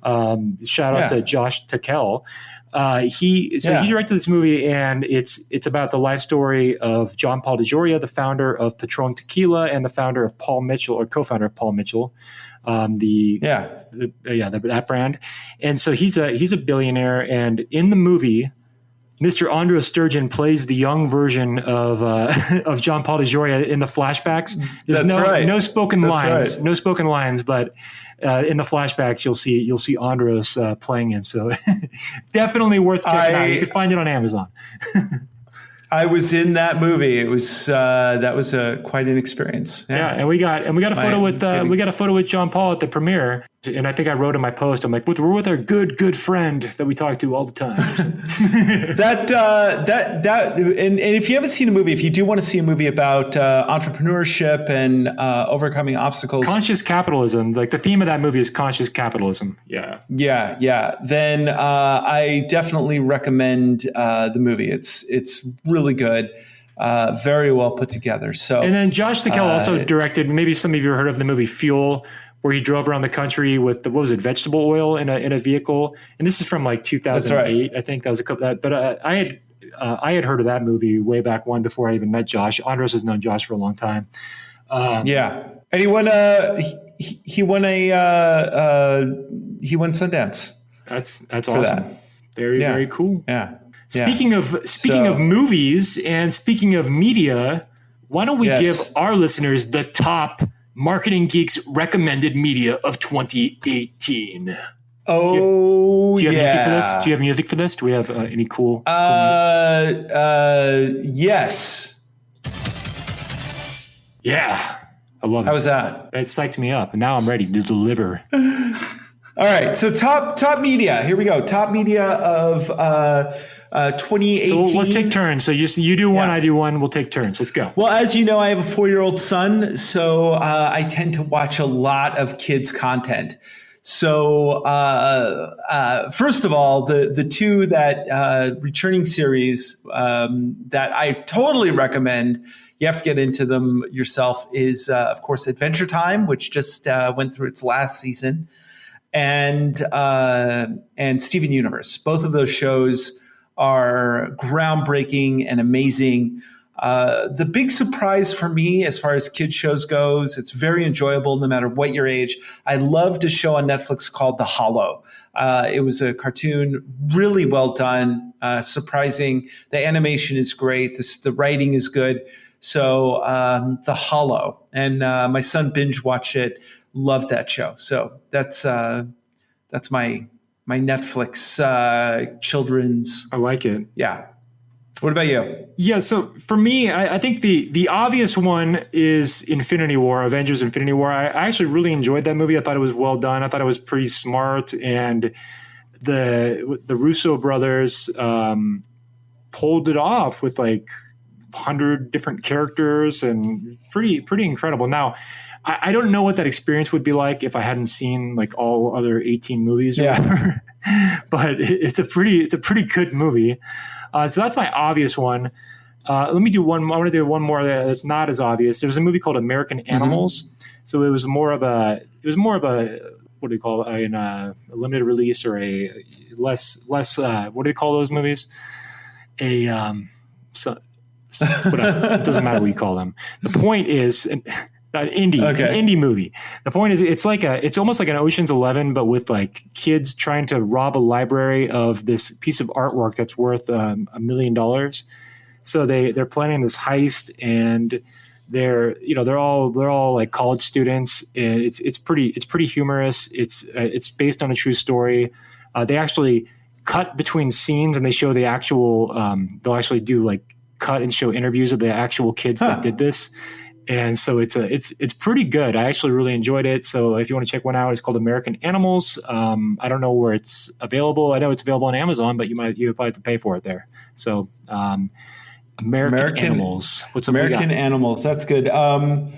Shout out to Josh Takel. He directed this movie, and it's about the life story of John Paul DeJoria, the founder of Patron Tequila and the founder of Paul Mitchell, or co-founder of Paul Mitchell. That brand. And so he's a billionaire, and in the movie, Mr. Andros Sturgeon plays the young version of John Paul DeJoria in the flashbacks. There's no spoken lines, no spoken lines, but in the flashbacks you'll see Andros playing him. So definitely worth checking out. You can find it on Amazon. I was in that movie. It was that was quite an experience. Yeah, and we got a photo with John Paul at the premiere. And I think I wrote in my post, I'm like, we're with our good friend that we talk to all the time. And if you haven't seen a movie, if you do want to see a movie about entrepreneurship and overcoming obstacles, conscious capitalism, like the theme of that movie is conscious capitalism. Yeah. Then I definitely recommend the movie. It's really good. Very well put together. So, and then Josh Takel also directed, maybe some of you have heard of the movie Fuel, where he drove around the country with vegetable oil in a vehicle. And this is from like 2008. I think that was a couple. But I had heard of that movie way back when, before I even met Josh. Andros has known Josh for a long time. And he won Sundance. That's awesome. That. Very cool. Yeah. Speaking of movies and speaking of media, why don't we give our listeners the top Marketing Geeks recommended media of 2018. Oh, do you have yeah. music for this? Do you have music for this? Do we have any cool? Yes. Yeah, I love it. How was that? It psyched me up, and now I'm ready to deliver. All right, so top media. Here we go. Top media of 2018. So let's take turns. So you do one, I do one. We'll take turns. Let's go. Well, as you know, I have a 4-year-old son, so I tend to watch a lot of kids' content. So first of all, the two that returning series that I totally recommend, you have to get into them yourself, is of course Adventure Time, which just went through its last season, and Steven Universe. Both of those shows are groundbreaking and amazing. The big surprise for me as far as kids shows goes, it's very enjoyable no matter what your age. I loved a show on Netflix called The Hollow. It was a cartoon, really well done, surprising. The animation is great. The writing is good. So The Hollow. And my son binge watched it, loved that show. So that's my Netflix children's. I like it. Yeah. What about you? Yeah, so for me, I think the obvious one is Infinity War, Avengers Infinity War. I actually really enjoyed that movie. I thought it was well done. I thought it was pretty smart. And the Russo brothers pulled it off with like 100 different characters and pretty incredible. Now, I don't know what that experience would be like if I hadn't seen like all other 18 movies or whatever. But it's a pretty good movie. So that's my obvious one. Let me do one. I want to do one more that's not as obvious. There was a movie called American Animals. So it was more of a what do you call it? A limited release or a less what do you call those movies? Whatever. It doesn't matter what you call them. The point is an indie movie. The point is it's almost like an Ocean's 11, but with like kids trying to rob a library of this piece of artwork that's worth $1 million. So they're planning this heist, and they're all like college students, and it's pretty humorous. It's based on a true story. They actually cut between scenes, and they show the actual. They'll actually do like cut and show interviews of the actual kids that did this. And so it's pretty good. I actually really enjoyed it. So if you want to check one out, it's called American Animals. I don't know where it's available. I know it's available on Amazon, but you probably have to pay for it there. So American Animals. What's American Animals? That's good. One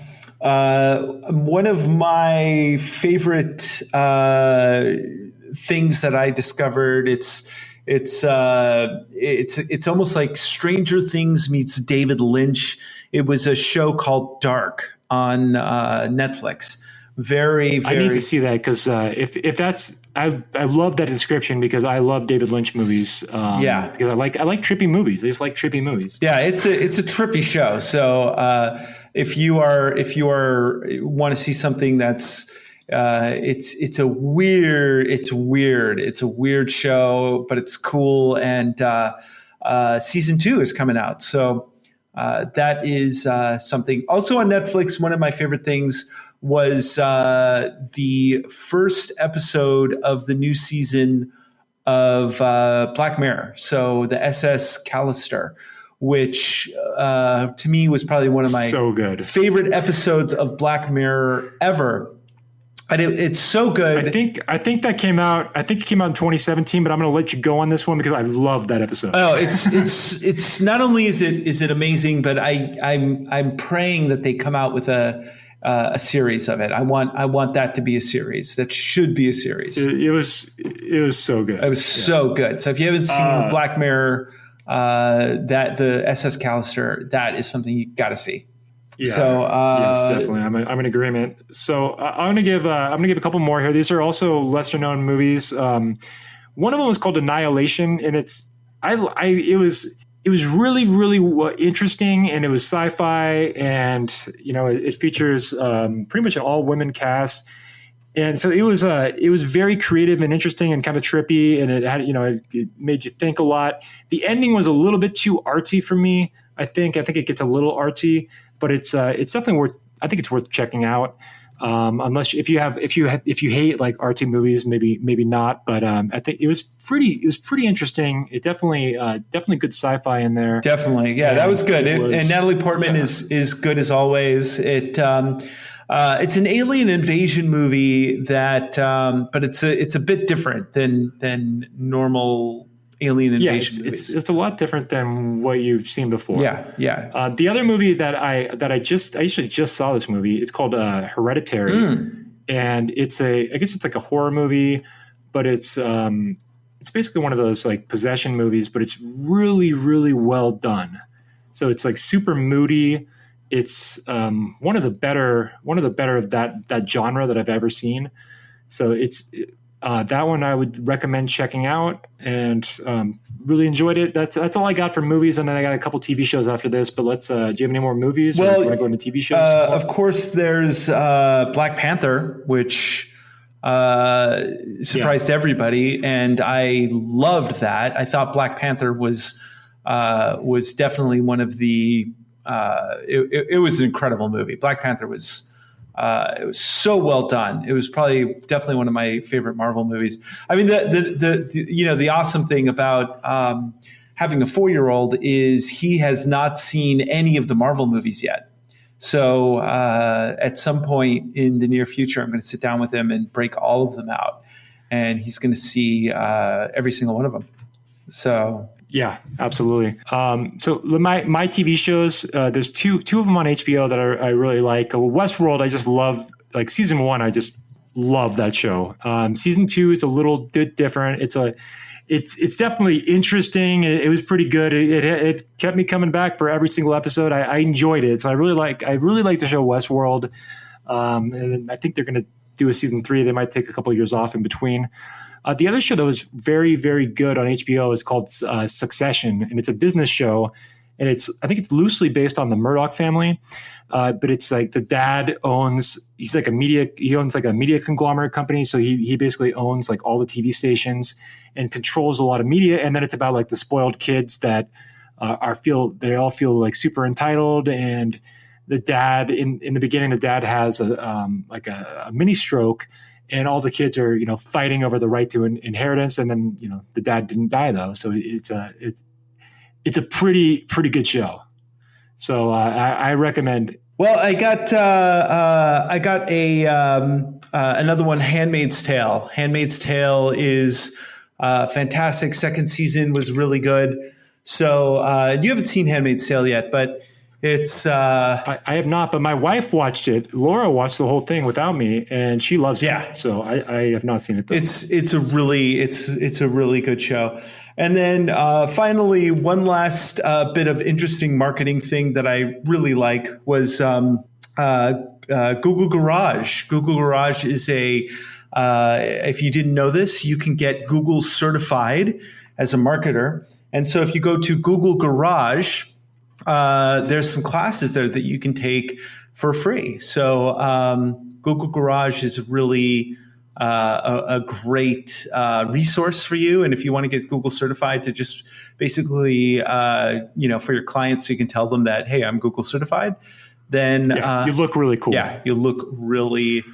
of my favorite things that I discovered. It's almost like Stranger Things meets David Lynch. It was a show called Dark on Netflix. Very, very. I need to see that because if that's, I love that description because I love David Lynch movies. Because I like trippy movies. I just like trippy movies. Yeah, it's a trippy show. So if you want to see something that's it's a weird show, but it's cool. And season 2 is coming out. So that is something. Also on Netflix, one of my favorite things was the first episode of the new season of Black Mirror. So the SS Callister, which to me was probably one of my favorite episodes of Black Mirror ever. And it's so good. I think that came out. I think it came out in 2017. But I'm going to let you go on this one because I love that episode. Oh, it's not only is it amazing, but I'm praying that they come out with a series of it. I want that to be a series. That should be a series. It was so good. It was so good. So if you haven't seen Black Mirror, that the SS Callister, that is something you got to see. Yeah. So yes, definitely. I'm in agreement. So I'm gonna give a couple more here. These are also lesser known movies. One of them was called Annihilation, and it was really, really interesting, and it was sci-fi, and it features pretty much an all women cast, and so it was very creative and interesting and kind of trippy, and it had it made you think a lot. The ending was a little bit too artsy for me. I think it gets a little artsy. But it's definitely I think it's worth checking out. Unless if you hate like artsy movies, maybe not. But I think it was pretty interesting. It definitely good sci-fi in there. Definitely, yeah, that was good. And Natalie Portman is good as always. It's an alien invasion movie that, but it's a bit different than normal alien invasion movies. It's a lot different than what you've seen before. Yeah. The other movie that I actually just saw this movie. It's called Hereditary, and I guess it's like a horror movie, but it's basically one of those like possession movies, but it's really, really well done. So it's like super moody. It's one of the better of that genre that I've ever seen. So it's that one I would recommend checking out, and really enjoyed it. That's all I got for movies, and then I got a couple TV shows after this. But let's. Do you have any more movies? Well, or do you want to go into TV shows? Of course, there's Black Panther, which surprised everybody, and I loved that. I thought Black Panther was definitely one of the. It was an incredible movie. Black Panther was. It was so well done. It was definitely one of my favorite Marvel movies. I mean, the awesome thing about having a 4-year-old is he has not seen any of the Marvel movies yet. So at some point in the near future, I'm going to sit down with him and break all of them out, and he's going to see every single one of them. So. Yeah, absolutely. So my TV shows, there's two of them on HBO that I really like. Westworld, I just love. Like season 1, I just love that show. Season 2 is a little bit different. It's definitely interesting. It was pretty good. It kept me coming back for every single episode. I enjoyed it. So I really like the show Westworld. And I think they're going to do a season 3. They might take a couple of years off in between. The other show that was very, very good on HBO is called Succession, and it's a business show, and I think it's loosely based on the Murdoch family, but it's like the dad owns like a media conglomerate company, so he basically owns like all the TV stations and controls a lot of media, and then it's about like the spoiled kids that they all feel like super entitled, and the dad in the beginning, the dad has a mini stroke. And all the kids are, fighting over the right to inheritance. And then, the dad didn't die though. So it's a pretty good show. So I recommend. Well, I got another one, Handmaid's Tale. Handmaid's Tale is fantastic. Second season was really good. So you haven't seen Handmaid's Tale yet, but it's I have not, but my wife watched it. Laura watched the whole thing without me, and she loves it. So I have not seen it though. It's a really good show. And then finally, one last bit of interesting marketing thing that I really like was Google Garage. Google Garage is if you didn't know this, you can get Google certified as a marketer. And so if you go to Google Garage, there's some classes there that you can take for free. So Google Garage is really a great resource for you. And if you want to get Google certified, to just basically, for your clients, you can tell them that, hey, I'm Google certified. Then you look really cool. Yeah, you look really,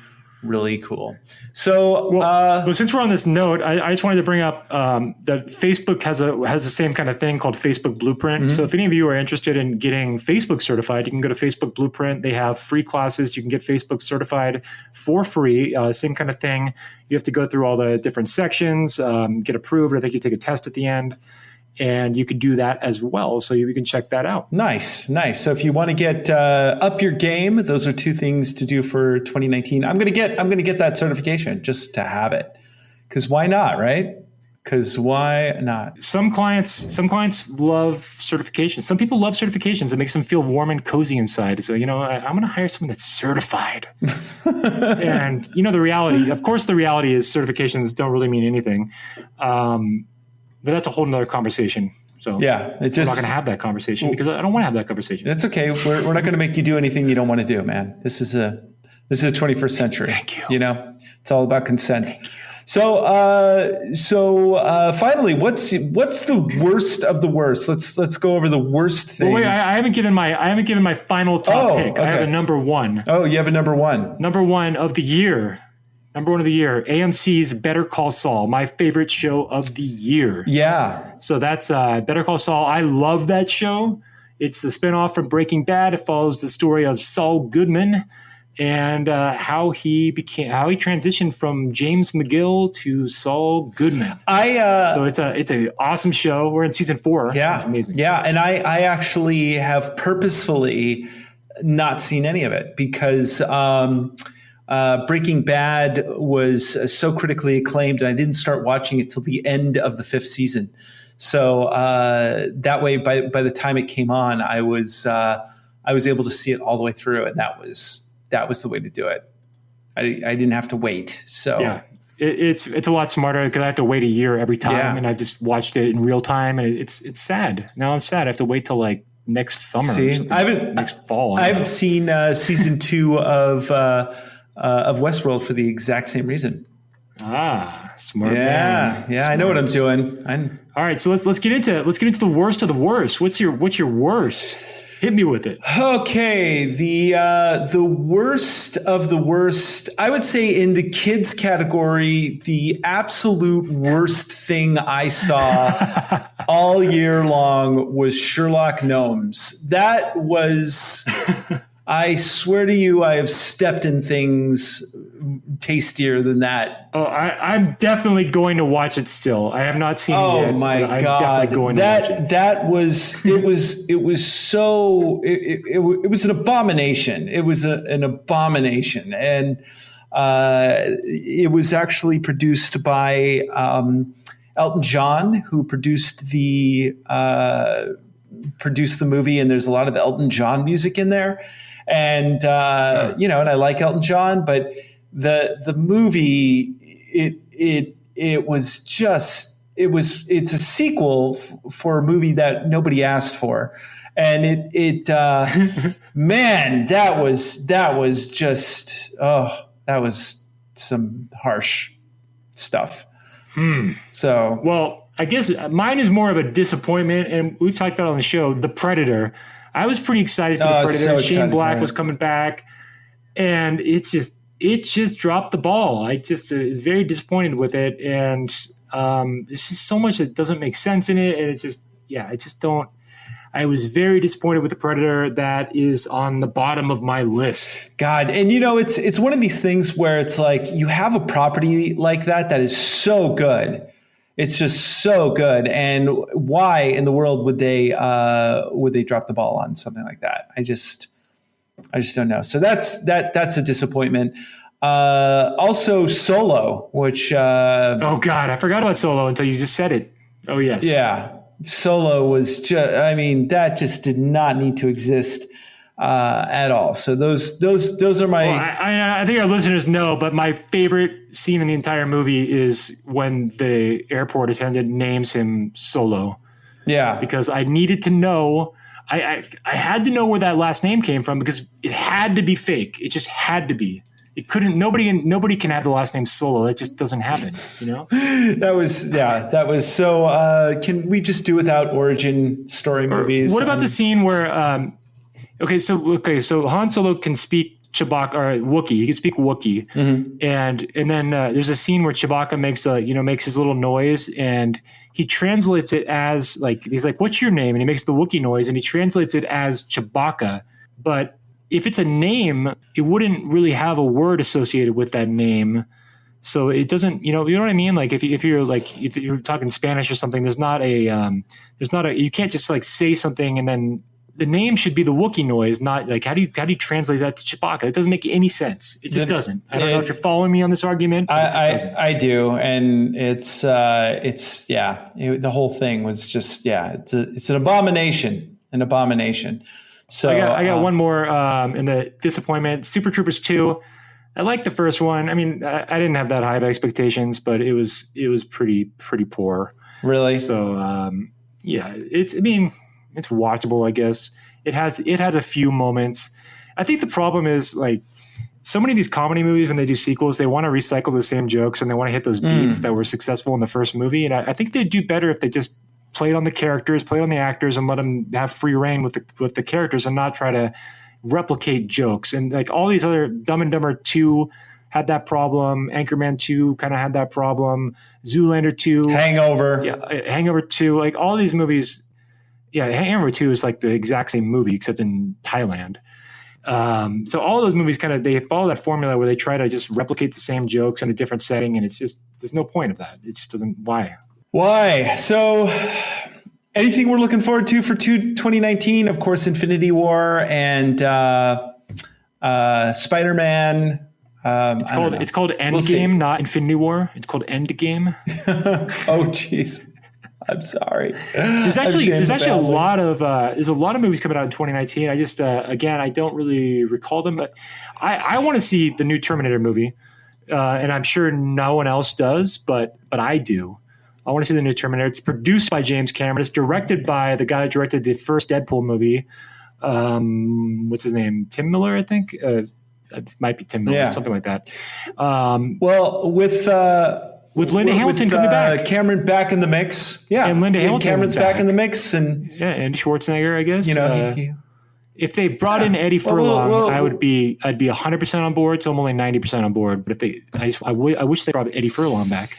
really cool. So, well, since we're on this note, I just wanted to bring up that Facebook has the same kind of thing called Facebook Blueprint. Mm-hmm. So if any of you are interested in getting Facebook certified, you can go to Facebook Blueprint. They have free classes. You can get Facebook certified for free. Same kind of thing. You have to go through all the different sections, get approved. I think you take a test at the end. And you could do that as well. So you can check that out. Nice. So if you want to get up your game, those are two things to do for 2019. I'm going to get that certification just to have it. Because why not, right? Because why not? Some clients love certifications. Some people love certifications. It makes them feel warm and cozy inside. So, I'm going to hire someone that's certified. And, the reality is certifications don't really mean anything. But that's a whole nother conversation. So yeah, we're not going to have that conversation because I don't want to have that conversation. That's okay. We're not going to make you do anything you don't want to do, man. This is a 21st century. Thank you. It's all about consent. Thank you. Finally, what's the worst of the worst? Let's go over the worst things. Well, wait, I haven't given my final top pick. Okay. I have a number one. Oh, you have a number one. Number one of the year. AMC's Better Call Saul, my favorite show of the year. Yeah. So that's Better Call Saul. I love that show. It's the spinoff from Breaking Bad. It follows the story of Saul Goodman and how he transitioned from James McGill to Saul Goodman. So it's an awesome show. We're in season 4. Yeah, it's amazing. Yeah, and I actually have purposefully not seen any of it because Breaking Bad was so critically acclaimed, and I didn't start watching it till the end of the 5th season. So that way, by the time it came on, I was able to see it all the way through, and that was the way to do it. I didn't have to wait. So yeah, it's a lot smarter because I have to wait a year every time, and I've just watched it in real time, and it's sad. Now I'm sad. I have to wait till like next summer. Next fall. I haven't seen season 2 of Westworld for the exact same reason. Smart man. Yeah, I know what I'm doing. All right, so let's get into the worst of the worst. What's your worst? Hit me with it. Okay, the worst of the worst. I would say in the kids category, the absolute worst thing I saw all year long was Sherlock Gnomes. That was. I swear to you, I have stepped in things tastier than that. Oh, I'm definitely going to watch it still. I have not seen it yet. Oh my God. I'm definitely going to watch it. It was an abomination. It was an abomination. And it was actually produced by Elton John, who produced the movie, and there's a lot of Elton John music in there. And and I like Elton John, but the movie it's a sequel for a movie that nobody asked for, and man, that was just that was some harsh stuff. So well, I guess mine is more of a disappointment, and we've talked about it on the show, The Predator. I was pretty excited for The Predator. So Shane Black was coming back, and it just dropped the ball. I just is very disappointed with it, and there's just so much that doesn't make sense in it, and it's just I just don't. I was very disappointed with The Predator. That is on the bottom of my list. God, and it's one of these things where it's like you have a property like that is so good. It's just so good, and why in the world would they drop the ball on something like that? I just don't know. So that's a disappointment. Also, Solo, which oh God, I forgot about Solo until you just said it. Oh yes, yeah, Solo was just. I mean, that just did not need to exist at all. So those are my. Well, I think our listeners know, but my favorite scene in the entire movie is when the airport attendant names him Solo. Yeah, because I needed to know. I had to know where that last name came from because it had to be fake. It just had to be. It couldn't. Nobody can have the last name Solo. That just doesn't happen. That was so. Can we just do without origin story movies? What about the scene where? So Han Solo can speak Chewbacca or Wookiee. He can speak Wookiee, and then there's a scene where Chewbacca makes his little noise, and he translates it as he's like, "What's your name?" And he makes the Wookiee noise, and he translates it as Chewbacca. But if it's a name, it wouldn't really have a word associated with that name, so it doesn't. You know what I mean? Like if you're talking Spanish or something, there's not a you can't just say something and then. The name should be the Wookiee noise, not how do you translate that to Chewbacca? It doesn't make any sense. It just doesn't. I don't know if you're following me on this argument. I do, and it's the whole thing was just it's an abomination, So I got one more in the disappointment. Super Troopers 2. I liked the first one. I mean, I didn't have that high of expectations, but it was pretty poor. Really? So it's watchable, I guess. It has a few moments. I think the problem is so many of these comedy movies, when they do sequels, they want to recycle the same jokes and they want to hit those beats that were successful in the first movie. And I think they'd do better if they just played on the characters, played on the actors, and let them have free reign with the characters and not try to replicate jokes. And like all these other Dumb and Dumber 2 had that problem. Anchorman 2 kind of had that problem. Zoolander 2. Hangover. Yeah, Hangover 2. Like all these movies. Yeah, Hangover 2 is like the exact same movie except in Thailand. So all those movies they follow that formula where they try to just replicate the same jokes in a different setting, and it's just there's no point of that. It just doesn't. Why? So anything we're looking forward to for 2019? Of course, Infinity War and Spider-Man. It's called Endgame, not Infinity War. It's called Endgame. Oh, jeez. I'm sorry. There's actually a lot of movies coming out in 2019. I just again, I don't really recall them, but I want to see the new Terminator movie, and I'm sure no one else does, but I do. I want to see the new Terminator. It's produced by James Cameron. It's directed by the guy that directed the first Deadpool movie. What's his name? Tim Miller, I think. It might be Tim Miller, something like that. Well, with Linda Hamilton coming back. Cameron back in the mix. Yeah. And Linda Hamilton Cameron's back in the mix. And Andy Schwarzenegger, I guess. If they brought in Eddie Furlong, I'd be 100% on board. So I'm only 90% on board. But I wish they brought Eddie Furlong back.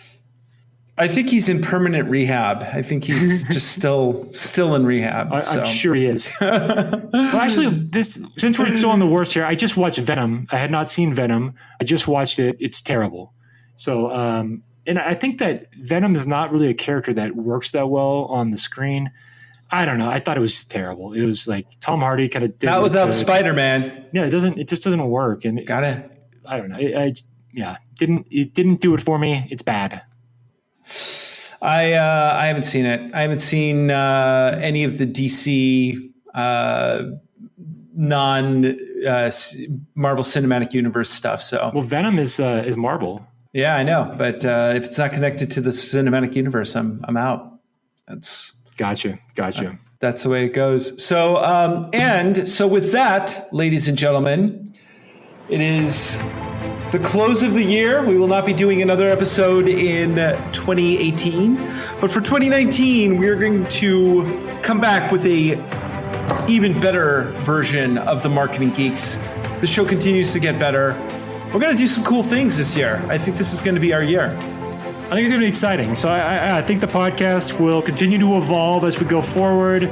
I think he's in permanent rehab. I think he's just still in rehab. I'm sure he is. Well, actually, since we're still on the worst here, I just watched Venom. I had not seen Venom. I just watched it. It's terrible. So, and I think that Venom is not really a character that works that well on the screen. I don't know. I thought it was just terrible. It was like Tom Hardy kind of did not without Spider-Man. Yeah, it just doesn't work. And I don't know. It didn't do it for me. It's bad. I haven't seen it. I haven't seen any of the DC non Marvel Cinematic Universe stuff. So Venom is Marvel. Yeah, I know, but if it's not connected to the cinematic universe, I'm out. That's gotcha. That's the way it goes. So and so with that, ladies and gentlemen, it is the close of the year. We will not be doing another episode in 2018, but for 2019, we are going to come back with a even better version of the Marketing Geeks. The show continues to get better. We're going to do some cool things this year. I think this is going to be our year. I think it's going to be exciting. So I think the podcast will continue to evolve as we go forward.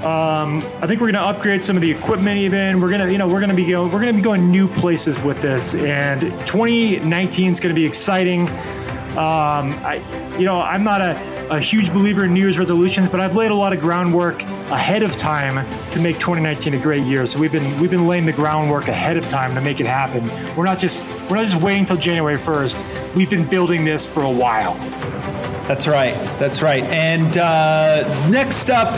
I think we're going to upgrade some of the equipment. Even we're going to be going new places with this, and 2019 is going to be exciting. I'm not a huge believer in New Year's resolutions, but I've laid a lot of groundwork ahead of time to make 2019 a great year. So we've been laying the groundwork ahead of time to make it happen. We're not just waiting till January 1st. We've been building this for a while. That's right. And next up,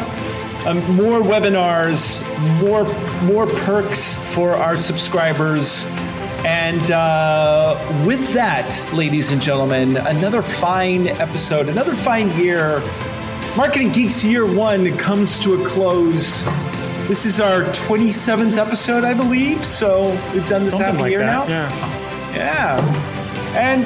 more webinars, more perks for our subscribers. And with that, ladies and gentlemen, another fine episode, another fine year. Marketing Geeks Year 1 comes to a close. This is our 27th episode, I believe. So we've done this half a year now. Yeah. Yeah. And